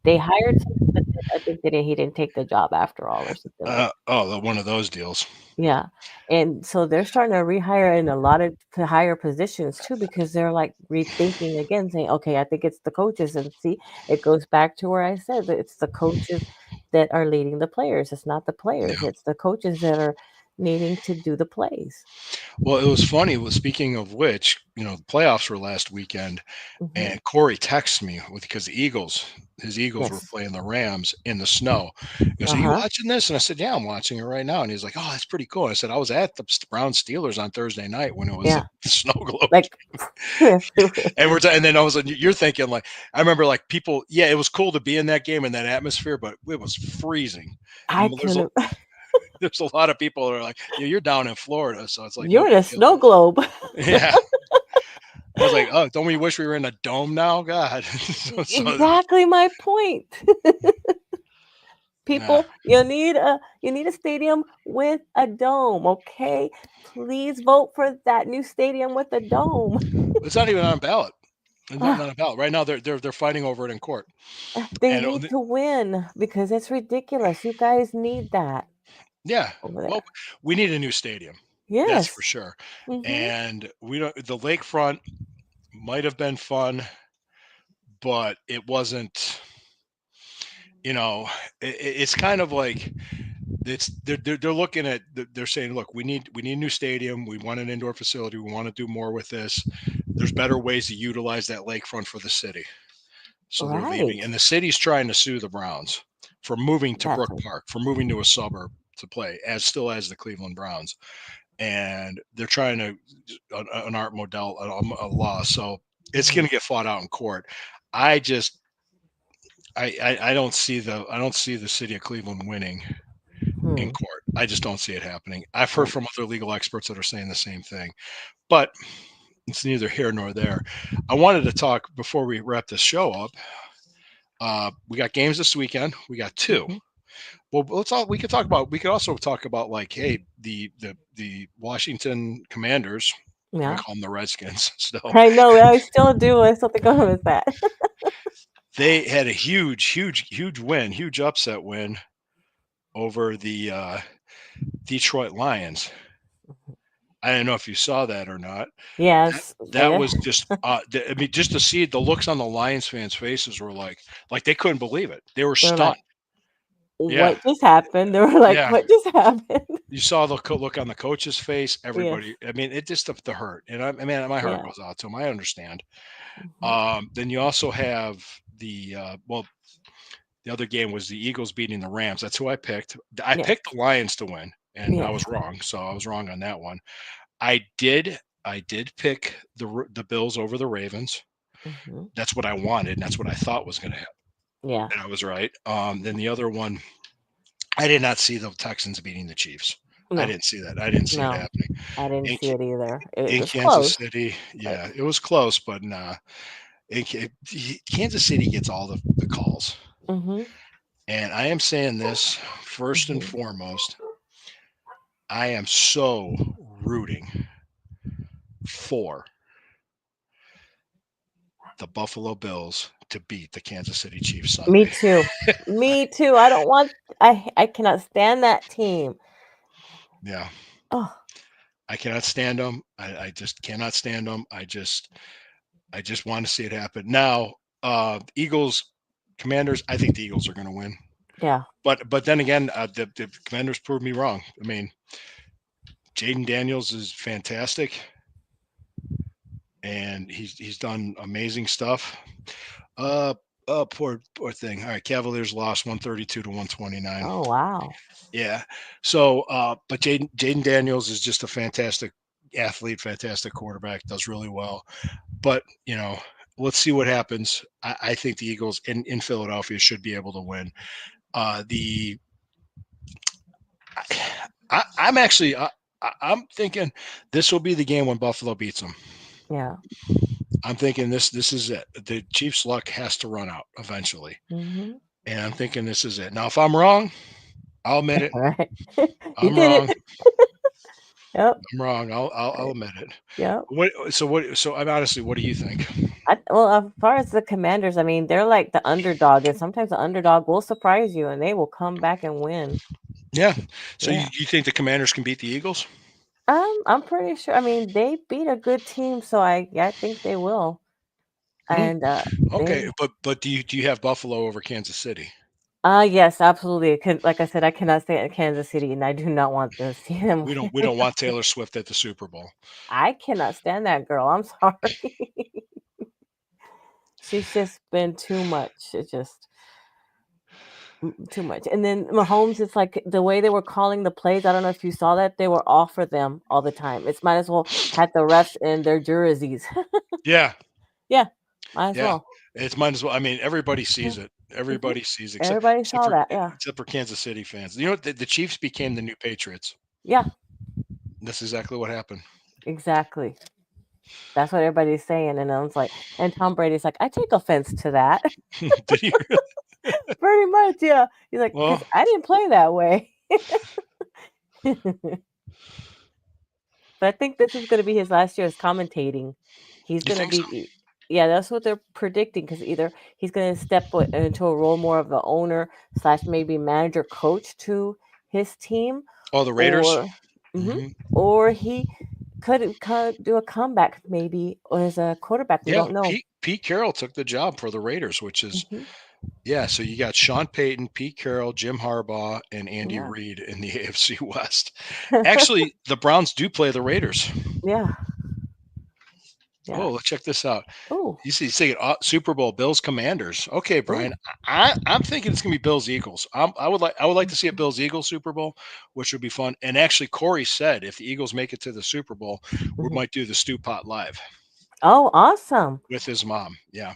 they hired somebody, but then I think they didn't, he didn't take the job after all or something like. One of those deals. Yeah, and so they're starting to rehire in a lot of to higher positions too because they're like rethinking again, saying, "Okay, I think it's the coaches." And see, it goes back to where I said that it's the coaches that are leading the players. It's not the players; Yeah. it's the coaches that are needing to do the plays. Well, it was funny. Well, speaking of which, the playoffs were last weekend, Hmm. and Corey texted me because his Eagles were Yes. playing the Rams in the snow. He goes, Uh "Are you huh. watching this?" And I said, "Yeah, I'm watching it right now." And he's like, "Oh, that's pretty cool." I said, "I was at the Brown Steelers on Thursday night when it was a Yeah. snow globe." Like. And then all of a sudden you're thinking like, I remember like people, yeah, it was cool to be in that game in that atmosphere, but it was freezing. I And couldn't. there's a lot of people that are like, yeah, you're down in Florida, so it's like no You're in big a deal. snow globe. Yeah. I was like, oh, don't we wish we were in a dome now? God. so Exactly my point. yeah. People, you need a stadium with a dome, okay? Please vote for that new stadium with a dome. It's not even on a ballot. It's not Ah, on a ballot. Right now they're fighting over it in court. they And need to win because it's ridiculous. You guys need that yeah. over Well, there. we need a new stadium. That's for Yes. sure. Mhm. And we don't the lakefront might have been fun, but it wasn't, you know, it's kind of like they're looking at they're saying, look, we need a new stadium, we want an indoor facility, we want to do more with this. There's better ways to utilize that lakefront for the city. So they're leaving, Right. and the city's trying to sue the Browns for moving to Brook Exactly. Park, for moving to a suburb to play, as still as the Cleveland Browns, and they're trying to an art model, a law. So it's going Mhm. to get fought out in court. I just I I don't see the city of Cleveland winning in Hmm. court. I just don't see it happening. I've heard Right. from other legal experts that are saying the same thing, but it's neither here nor there. I wanted to talk before we wrap this show up. We got games this weekend. We got two. Mhm. Well, let's all we could talk about. We could also talk about like, hey, the Washington Commanders I Yeah. call them the Redskins. So I know, I still do. I still think of him as that. they had a huge win, huge upset win over the Detroit Lions. I don't know if you saw that or not. Yes. That was just, I mean, just to see the looks on the Lions fans' faces were like they couldn't believe it. They were They're stunned. like, Yeah, "What just happened?" They were like, yeah. "What just happened?" You saw the look on the coach's face. Yes. Everybody. I mean, it just the hurt, and I mean, my heart Yeah. goes out to him. I understand. Mhm. Then you also have the the other game was the Eagles beating the Rams. That's who I picked. I Yes. picked the Lions to win, and I Yes. was wrong. So I was wrong on that one. I did pick the Bills over the Ravens. Mhm. That's what I wanted, and that's what I thought was going to happen, Yeah. and I was right. Then the other one, I did not see the Texans beating the Chiefs. I No. didn't see that. I didn't see it No. happening I didn't in see it either. It in was Kansas close, City. but Yeah, it was close, but nah. Kansas City gets all the calls, mhm. and I am saying this first and Mhm. foremost. I am so rooting for the Buffalo Bills to beat the Kansas City Chiefs Me Sunday. too. Me too. I don't want I cannot stand that team. Yeah, Oh, I cannot stand them. I just cannot stand them. I just want to see it happen. Now, Eagles, Commanders. I think the Eagles are going to win. yeah. But then again, the Commanders proved me wrong. I mean, Jaden Daniels is fantastic, and he's done amazing stuff. Uh, poor thing. All right, Cavaliers lost 132 to 129. Oh, wow. Yeah. So, but Jaden Daniels is just a fantastic athlete, fantastic quarterback, does really well. But let's see what happens. I think the Eagles in Philadelphia should be able to win. The I'm actually I'm thinking this will be the game when Buffalo beats them. Yeah. I'm thinking this is it. The Chiefs' luck has to run out eventually, Mhm. and I'm thinking this is it. Now, if I'm wrong, I'll admit it. All right. You I'm did wrong. it. Yep. I'm wrong. I'll admit it. Yep. So I'm honestly, what do you think? Well, as far as the Commanders, I mean, they're like the underdog, and sometimes the underdog will surprise you, and they will come back and win. Yeah. So you, Yeah. you think the Commanders can beat the Eagles? I'm pretty sure. I mean, they beat a good team, so I think they will. Hmm. And Okay, they but do you have Buffalo over Kansas City? yes, absolutely. Like I said, I cannot stay in Kansas City, and I do not want to see them We don't win. we don't want Taylor Swift at the Super Bowl. I cannot stand that girl. I'm sorry. She's just been too much. It's just too much. And then Mahomes, it's like the way they were calling the plays. I don't know if you saw that. They were off for them all the time. It's might as well had the refs in their jerseys. Yeah, Yeah, might as yeah. well. It's might as well. I mean, everybody sees it. Mhm. Everybody sees it, except Everybody except saw for that. Yeah. except for Kansas City fans. You know what? The Chiefs became the new Patriots. Yeah, That's exactly what happened. exactly. That's what everybody's saying. And I was like, and Tom Brady's like, I take offense to that. Did he? Pretty much, yeah. He's like, because Well, I didn't play that way. But I think this is gonna be his last year as commentating. He's you gonna think so? be yeah, that's what they're predicting. Because either he's gonna step into a role more of the owner slash maybe manager coach to his team, Oh, the Raiders. or mhm, Hmm. or he could do a comeback maybe or as a quarterback, we Yeah, don't know. Pete Carroll took the job for the Raiders, which is Mhm, yeah. So you got Sean Payton, Pete Carroll, Jim Harbaugh, and Andy yeah. Reid in the AFC West. Actually, the Browns do play the Raiders. Yeah, yeah. Oh, let's check this out. Oh, You see it, Super Bowl Bills Commanders. Okay, oh, Brian, I'm thinking it's gonna be Bills Eagles. I would like to see a Bills Eagles Super Bowl, which would be fun. And actually, Corey said if the Eagles make it to the Super Bowl, we mhm. might do the Stew Pot live Oh, awesome. with his mom. Yeah,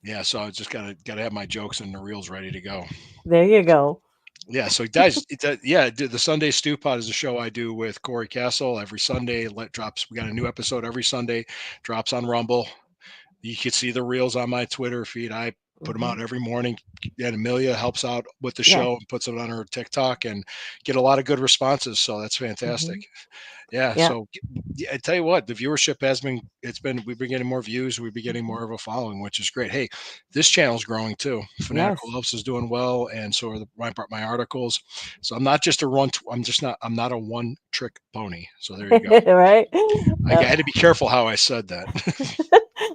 yeah. So I just gotta have my jokes and the reels ready to go. There you go. Yeah, so guys, yeah, the Sunday Stew Pot is a show I do with Corey Castle every Sunday. Let drops. We got a new episode every Sunday. Drops on Rumble. You can see the reels on my Twitter feed. I put them out every morning. And Amelia helps out with the Yeah. show and puts it on her TikTok and get a lot of good responses. So that's fantastic. Mhm. Yeah. Yeah. So yeah, I tell you what, the viewership has been, we've been getting more views. We've been getting Mhm. more of a following, which is great. Hey, this channel's growing too. Fanatical Yes. Elves is doing well. And so are my articles. So I'm not just a I'm not a one trick pony. So there you go. Right? I had to be careful how I said that.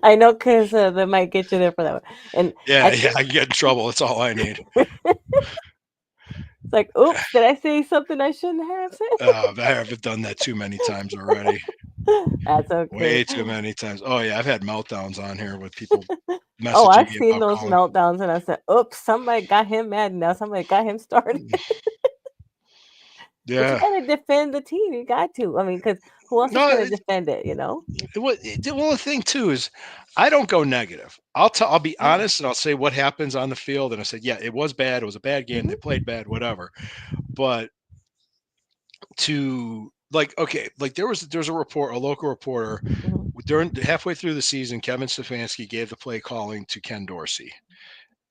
I know, 'cause, they might get you there for that one, and Yeah. I Yeah. I can get in trouble. That's all I need. it's like, "Oops, did I say something I shouldn't have said?" I haven't done that too many times already. That's okay. Way too many times. Oh yeah, I've had meltdowns on here with people Oh, messaging I've me seen about those calling. meltdowns, and I said, "Oops, somebody got him mad, now somebody got him started." But you Yeah. gotta defend the team, you got to. I mean, because who else is No, gonna defend it, you know? well, the thing too is I don't go negative. I'll be Yeah. honest and I'll say what happens on the field. And I said, yeah, it was bad. It was a bad game. They Mhm, played bad, whatever. But to like, okay, like there was a local reporter mhm. during halfway through the season, Kevin Stefanski gave the play calling to Ken Dorsey.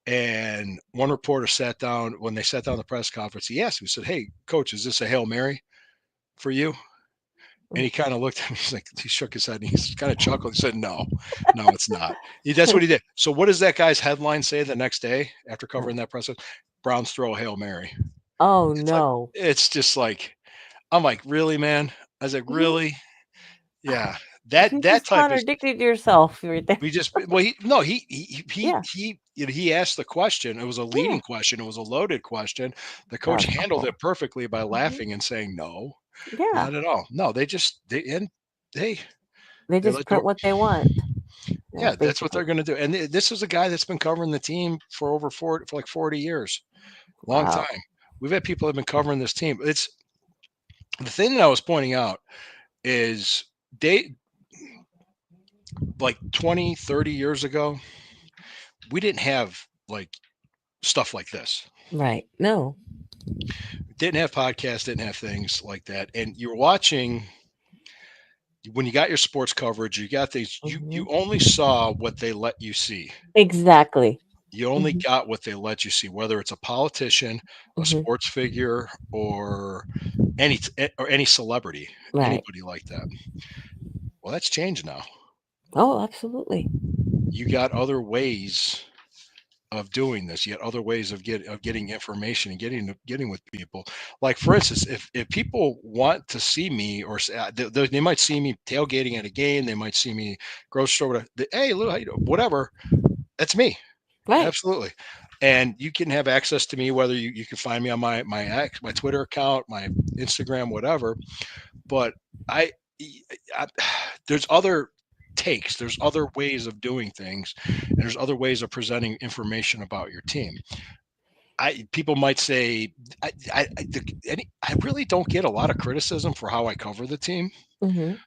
And one reporter sat down when they sat down the press conference. He asked him, he said, "Hey, coach, is this a Hail Mary for you?" And Mm. he kind of looked at me. He's like, he shook his head and he's kind of chuckled. He said, "No, no, it's not." That's what he did. So, what does that guy's headline say the next day after covering that press? Browns throw a Hail Mary. Oh, It's like, no. it's just like, I'm like, really, man? I was like, You really? Yeah. That you that just type of contradicted yourself right there. we just well he no Yeah, he asked the question. It was a yeah. leading question. It was a loaded question. The That coach was handled awful. it perfectly by Mhm. laughing and saying no, Yeah. not at all. No, they They they just let the print what they want. Yeah, yeah, that's what basically. they're going to do. And this is a guy that's been covering the team for over 40 for like 40 years. Long Wow. time. We've had people that have been covering this team. It's the thing that I was pointing out is they like 20, 30 years ago, we didn't have like stuff like this. Right. No. Didn't have podcasts, didn't have things like that. And you're watching when you got your sports coverage, you got these you Mhm. only saw what they let you see. Exactly. You only Mhm, got what they let you see, whether it's a politician, a mhm. sports figure, or any celebrity, Right. anybody like that. Well, that's changed now. Oh, absolutely. You got other ways of doing this. You got other ways of getting information and getting with people. Like for instance, if people want to see me or they might see me tailgating at a game, they might see me grocery store. Whatever. Hey, Lou, how you doing? Whatever. That's me. Right. Absolutely. And you can have access to me whether you can find me on my Twitter account, my Instagram, whatever. But I, I there's other takes, there's other ways of doing things, and there's other ways of presenting information about your team. People might say I really don't get a lot of criticism for how I cover the team Mhm.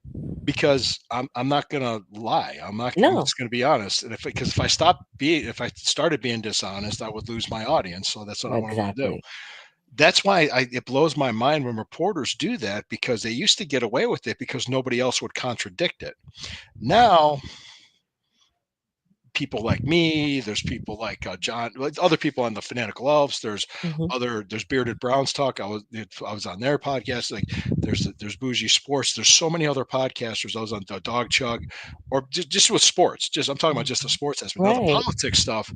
because I'm not gonna lie. I'm No. just gonna be honest. And if I started being dishonest, I would lose my audience. So that's not what I want to do. Exactly. That's why it blows my mind when reporters do that because they used to get away with it because nobody else would contradict it. Now people like me, there's people like John, like other people on the Fanatical Elves. Mhm. There's Bearded Browns Talk. I was on their podcast. Like there's Bougie Sports. There's so many other podcasters. I was on the Dog Chug, or just with sports. Just I'm talking about just the Mhm. sports aspect. Now the Right. politics stuff.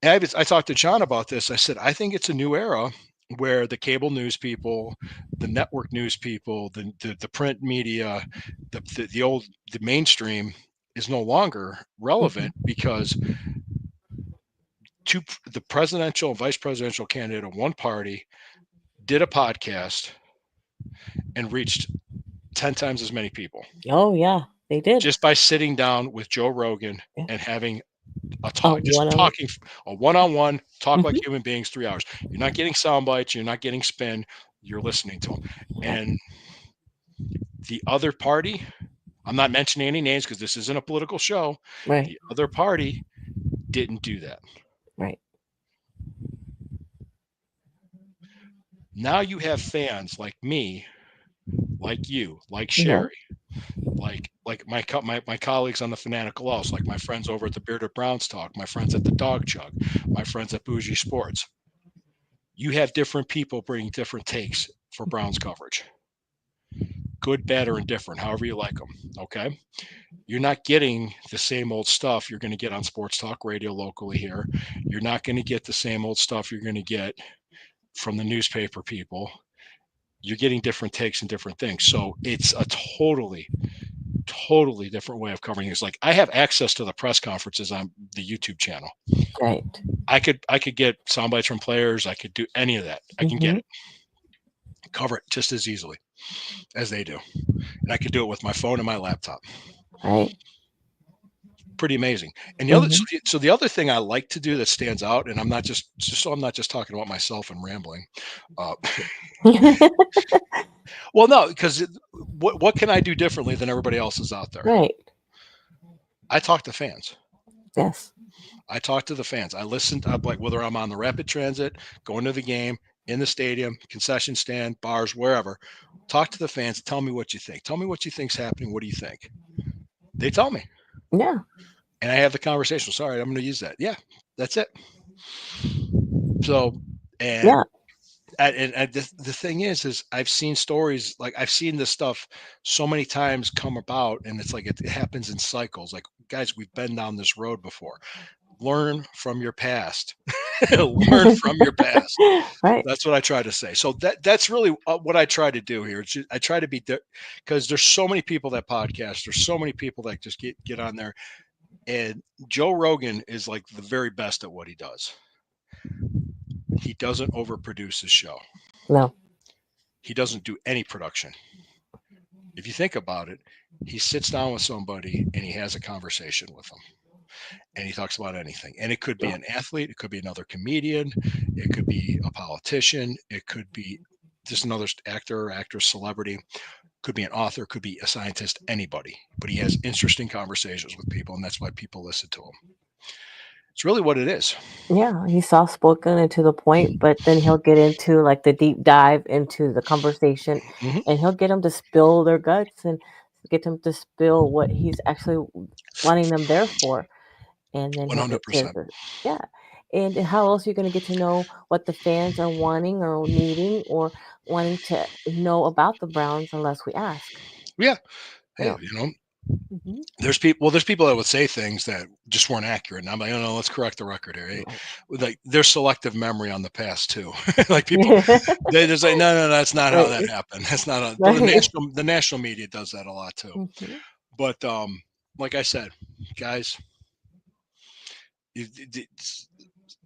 And I talked to John about this. I said I think it's a new era where the cable news people, the network news people, the print media, the old the mainstream is no longer relevant Mhm. because the presidential and vice presidential candidate of one party did a podcast and reached 10 times as many people Oh, yeah. They did. just by sitting down with Joe Rogan Yeah. and having a Oh, talk, just one on talking a one-on-one talk like Mhm. human beings 3 hours. You're not getting sound bites, you're not getting spin, you're listening to them. Right. And the other party, I'm not mentioning any names because this isn't a political show. Right. The other party didn't do that. Right. Now you have fans like me, like you, like Yeah. Sherry. Like my colleagues on the Fanatical Elves, like my friends over at the Bearded Browns Talk, my friends at the Dog Chug, my friends at Bougie Sports. You have different people bringing different takes for Browns coverage. Good, bad, or indifferent, however you like them. Okay. You're not getting the same old stuff you're going to get on sports talk radio locally here. You're not going to get the same old stuff you're going to get from the newspaper people. You're getting different takes and different things. So it's a totally different way of covering things. Like I have access to the press conferences on the YouTube channel. Right. I could get sound bites from players. I could do any of that. I can get it, cover it just as easily as they do. And I could do it with my phone and my laptop. Right. Pretty amazing. And the other, so the other thing I like to do that stands out, and I'm not just so I'm not just talking about myself and rambling. Well, no, because what can I do differently than everybody else is out there? Right. I talk to fans. Yes. I talk to the fans. I listen to, like, whether I'm on the rapid transit, going to the game, in the stadium, concession stand, bars, wherever. Talk to the fans. Tell me what you think. Tell me what you think's happening. What do you think? They tell me. Yeah. And I have the conversation. Sorry, I'm going to use that. Yeah, that's it. So, and Yeah. And the thing is I've seen stories, like I've seen this stuff so many times come about, and it's like it happens in cycles. Like, guys, we've been down this road before. Learn from your past. Learn from your past. Right. That's what I try to say. So that's really what I try to do here. It's just, I try to be there because there's so many people that podcast. There's so many people that just get on there, and Joe Rogan is like the very best at what he does. He doesn't overproduce his show. No. He doesn't do any production. If you think about it, he sits down with somebody and he has a conversation with them. And he talks about anything. And it could be an athlete, it could be another comedian, it could be a politician, it could be just another actor or actress, celebrity, could be an author, could be a scientist, anybody. But he has interesting conversations with people, and that's why people listen to him. It's really what it is. Yeah, he's soft spoken and to the point, but then he'll get into like the deep dive into the conversation, and he'll get them to spill their guts and get them to spill what he's actually wanting them there for. And then he'll get to 100%. yeah. And how else are you going to get to know what the fans are wanting or needing or wanting to know about the Browns unless we ask? Yeah. Hey, Yeah. you know, there's people that would say things that just weren't accurate, and I'm like, oh no, let's correct the record here. Hey, like there's selective memory on the past too. Like people, they just say, no, that's not how that happened. That's not a, the national media does that a lot too. But like I said, guys,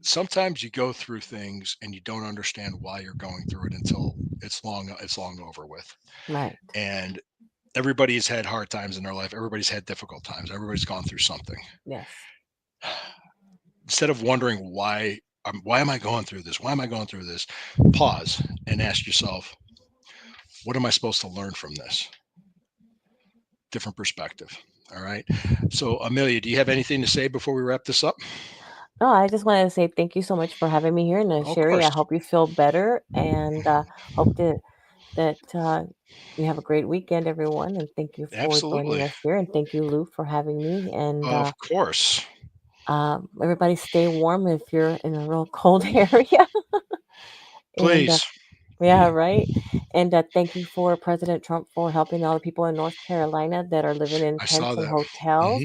sometimes you go through things and you don't understand why you're going through it until it's long over with. Right. And everybody's had hard times in their life. Everybody's had difficult times. Everybody's gone through something. Yes. Instead of wondering why am I going through this? Why am I going through this? Pause and ask yourself, what am I supposed to learn from this? Different perspective. All right. So, Amelia, do you have anything to say before we wrap this up? No, I just wanted to say thank you so much for having me here. And Sherry, I hope you feel better and hope that you have a great weekend, everyone. And thank you for joining us here. And thank you, Lou, for having me. And of course. Everybody stay warm if you're in a real cold area. Please. And, yeah, right. And thank you for President Trump for helping all the people in North Carolina that are living in tents and hotels,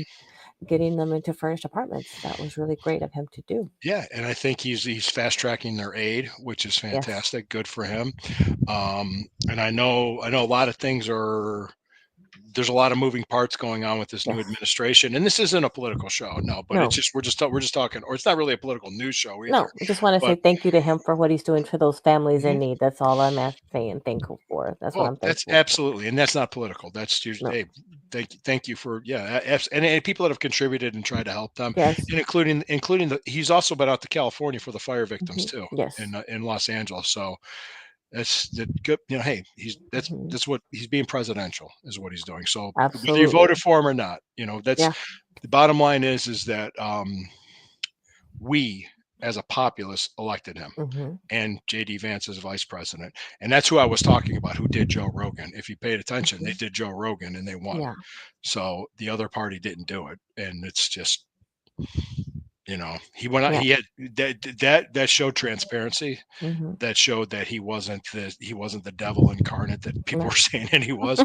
getting them into furnished apartments. That was really great of him to do. Yeah, and I think he's fast tracking their aid, which is fantastic. Yes. Good for him. And I know a lot of things there's a lot of moving parts going on with this new administration, and this isn't a political show, but it's just we're just talking, or it's not really a political news show either. No, I just want to say thank you to him for what he's doing for those families in need. That's all I'm saying thankful for. That's what I'm thankful. That's absolutely, and that's not political. That's usually thank you for and people that have contributed and tried to help them, and including he's also been out to California for the fire victims too, in Los Angeles. So. That's good. Hey, that's what he's being presidential is what he's doing. So whether you voted for him or not, that's the bottom line is that we as a populace elected him. Mm-hmm. And JD Vance is vice president. And that's who I was talking about, who did Joe Rogan. If you paid attention, Mm-hmm. they did Joe Rogan and they won. Yeah. So the other party didn't do it. And it's just, he went out, Yeah. he had that showed transparency. Mm-hmm. That showed that he wasn't the devil incarnate that people were saying that he was.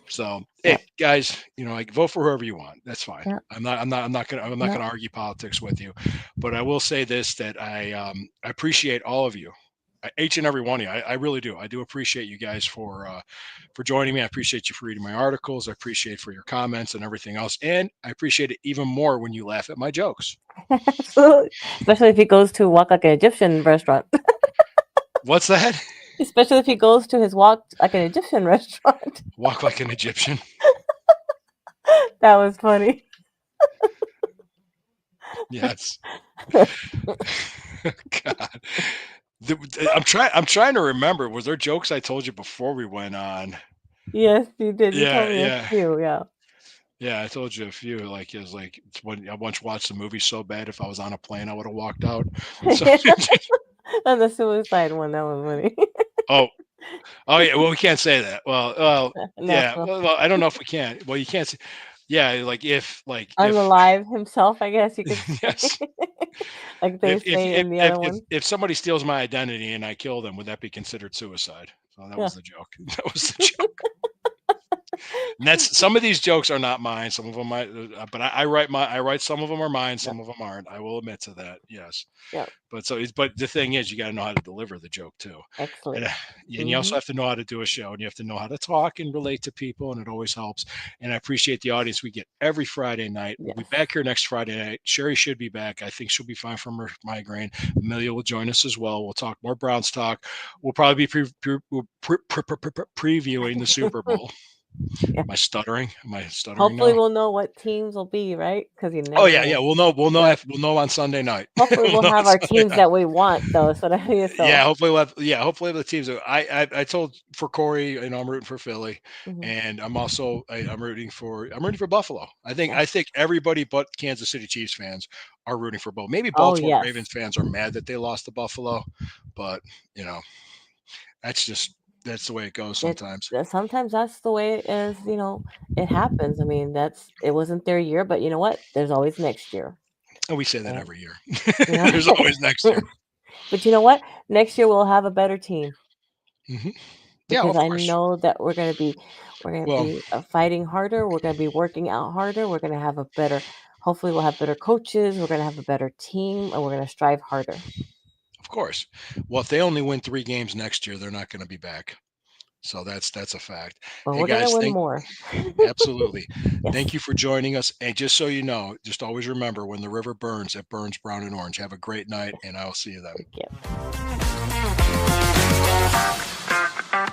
So, hey, guys, like, vote for whoever you want. That's fine. Yeah. I'm not gonna argue politics with you, but I will say this: that I appreciate all of you, each and every one of you. I really do. I do appreciate you guys for joining me. I appreciate you for reading my articles. I appreciate for your comments and everything else, and I appreciate it even more when you laugh at my jokes. Absolutely, especially if he goes to Walk Like an Egyptian restaurant. What's that? Especially if he goes to his Walk Like an Egyptian restaurant. Walk like an Egyptian. That was funny. Yes. God. I'm trying to remember. Was there jokes I told you before we went on? Yes, you did. You told me Yeah. a few. Yeah. Yeah, I told you a few. Like, it's when I once watched the movie so bad, if I was on a plane, I would have walked out. So, And the suicide one, that was funny. oh yeah. Well, we can't say that. Well, No. yeah. Well, I don't know if we can. Well, you can't say. Yeah, if Unalive himself, I guess you could say. yes. Like they say in the other one. If somebody steals my identity and I kill them, would that be considered suicide? So that was the joke. That was the joke. And some of these jokes are not mine. Some of them but I write some of them are mine. Some of them aren't. I will admit to that. Yes. Yeah. But the thing is, you got to know how to deliver the joke too. Excellent. And you also have to know how to do a show, and you have to know how to talk and relate to people, and it always helps. And I appreciate the audience we get every Friday night. We'll be back here next Friday night. Sherry should be back. I think she'll be fine from her migraine. Amelia will join us as well. We'll talk more Browns talk. We'll probably be previewing the Super Bowl. Yeah. Am I stuttering? Hopefully we'll know what teams will be, right? Because you never. Oh yeah, we'll know on Sunday night. Hopefully we'll have our teams that we want, though. So yeah, hopefully we'll have the teams. I told for Corey, I'm rooting for Philly, and I'm also I'm rooting for Buffalo. I think everybody but Kansas City Chiefs fans are rooting for both. Maybe Baltimore Ravens fans are mad that they lost to Buffalo, but that's the way it goes sometimes. Sometimes that's the way it is. It happens. I mean, it wasn't their year, but you know what? There's always next year. And we say that every year. There's always next year. But you know what? Next year we'll have a better team. Mm-hmm. Because I know that we're going to be fighting harder. We're going to be working out harder. We're going to have hopefully we'll have better coaches. We're going to have a better team, and we're going to strive harder. Of course. Well, if they only win 3 games next year, they're not going to be back. So that's a fact. Well, we're going to win more. Absolutely. Yes. Thank you for joining us. And just so you know, just always remember, when the river burns, it burns brown and orange. Have a great night, and I'll see you then. Thank you.